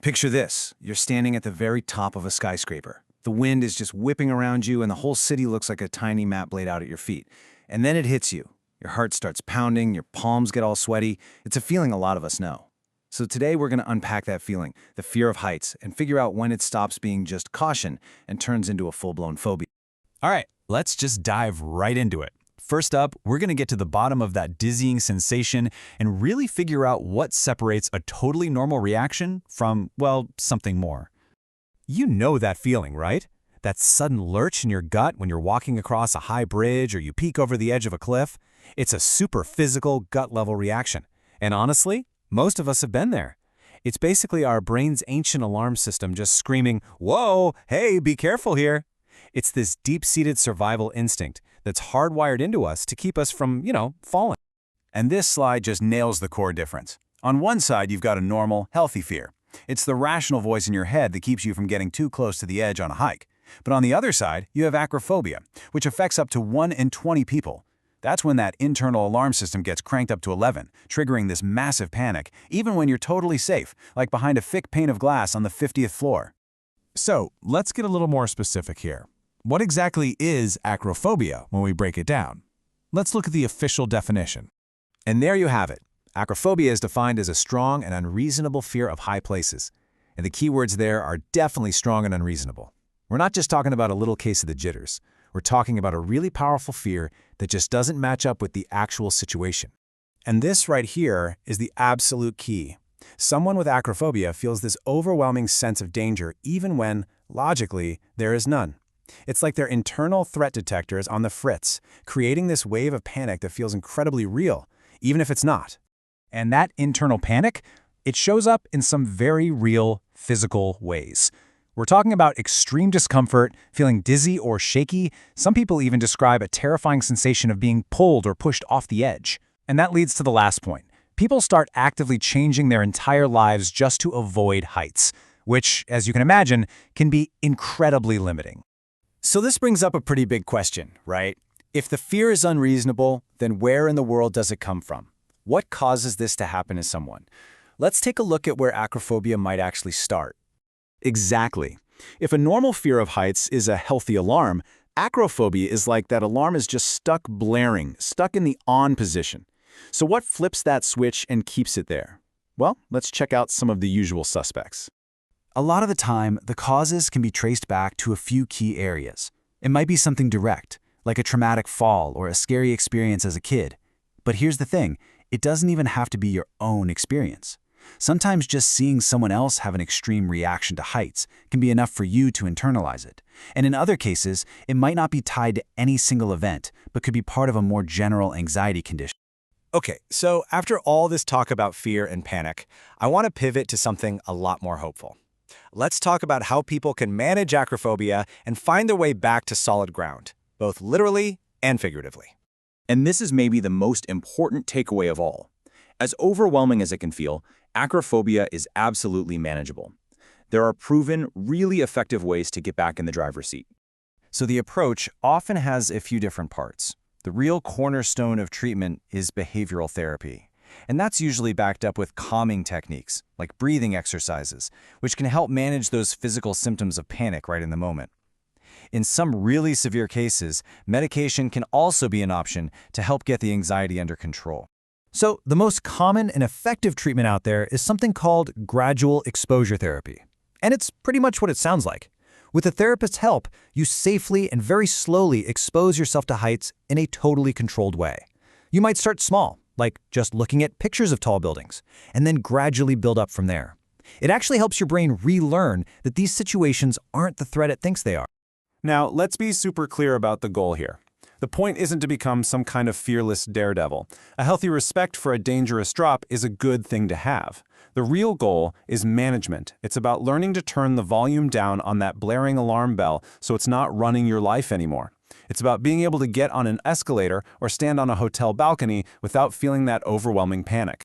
Picture this. You're standing at the very top of a skyscraper. The wind is just whipping around you and the whole city looks like a tiny map laid out at your feet. And then it hits you. Your heart starts pounding, your palms get all sweaty. It's a feeling a lot of us know. So today we're going to unpack that feeling, the fear of heights, and figure out when it stops being just caution and turns into a full-blown phobia. All right, let's just dive right into it. First up, we're going to get to the bottom of that dizzying sensation and really figure out what separates a totally normal reaction from, well, something more. You know that feeling, right? That sudden lurch in your gut when you're walking across a high bridge or you peek over the edge of a cliff. It's a super physical, gut-level reaction. And honestly, most of us have been there. It's basically our brain's ancient alarm system just screaming, "Whoa, hey, be careful here." It's this deep-seated survival instinct that's hardwired into us to keep us from, falling. And this slide just nails the core difference. On one side, you've got a normal, healthy fear. It's the rational voice in your head that keeps you from getting too close to the edge on a hike. But on the other side, you have acrophobia, which affects up to 1 in 20 people. That's when that internal alarm system gets cranked up to 11, triggering this massive panic, even when you're totally safe, like behind a thick pane of glass on the 50th floor. So, let's get a little more specific here. What exactly is acrophobia when we break it down? Let's look at the official definition. And there you have it. Acrophobia is defined as a strong and unreasonable fear of high places. And the keywords there are definitely strong and unreasonable. We're not just talking about a little case of the jitters. We're talking about a really powerful fear that just doesn't match up with the actual situation. And this right here is the absolute key. Someone with acrophobia feels this overwhelming sense of danger even when, logically, there is none. It's like their internal threat detector is on the fritz, creating this wave of panic that feels incredibly real, even if it's not. And that internal panic, it shows up in some very real physical ways. We're talking about extreme discomfort, feeling dizzy or shaky. Some people even describe a terrifying sensation of being pulled or pushed off the edge. And that leads to the last point. People start actively changing their entire lives just to avoid heights, which, as you can imagine, can be incredibly limiting. So this brings up a pretty big question, right? If the fear is unreasonable, then where in the world does it come from? What causes this to happen to someone? Let's take a look at where acrophobia might actually start. Exactly. If a normal fear of heights is a healthy alarm, acrophobia is like that alarm is just stuck blaring, stuck in the on position. So what flips that switch and keeps it there? Well, let's check out some of the usual suspects. A lot of the time, the causes can be traced back to a few key areas. It might be something direct, like a traumatic fall or a scary experience as a kid. But here's the thing, it doesn't even have to be your own experience. Sometimes just seeing someone else have an extreme reaction to heights can be enough for you to internalize it. And in other cases, it might not be tied to any single event, but could be part of a more general anxiety condition. Okay, so after all this talk about fear and panic, I want to pivot to something a lot more hopeful. Let's talk about how people can manage acrophobia and find their way back to solid ground, both literally and figuratively. And this is maybe the most important takeaway of all. As overwhelming as it can feel, acrophobia is absolutely manageable. There are proven, really effective ways to get back in the driver's seat. So the approach often has a few different parts. The real cornerstone of treatment is behavioral therapy. And that's usually backed up with calming techniques, like breathing exercises, which can help manage those physical symptoms of panic right in the moment. In some really severe cases, medication can also be an option to help get the anxiety under control. So the most common and effective treatment out there is something called gradual exposure therapy. And it's pretty much what it sounds like. With a therapist's help, you safely and very slowly expose yourself to heights in a totally controlled way. You might start small, like just looking at pictures of tall buildings, and then gradually build up from there. It actually helps your brain relearn that these situations aren't the threat it thinks they are. Now, let's be super clear about the goal here. The point isn't to become some kind of fearless daredevil. A healthy respect for a dangerous drop is a good thing to have. The real goal is management. It's about learning to turn the volume down on that blaring alarm bell so it's not running your life anymore. It's about being able to get on an escalator or stand on a hotel balcony without feeling that overwhelming panic.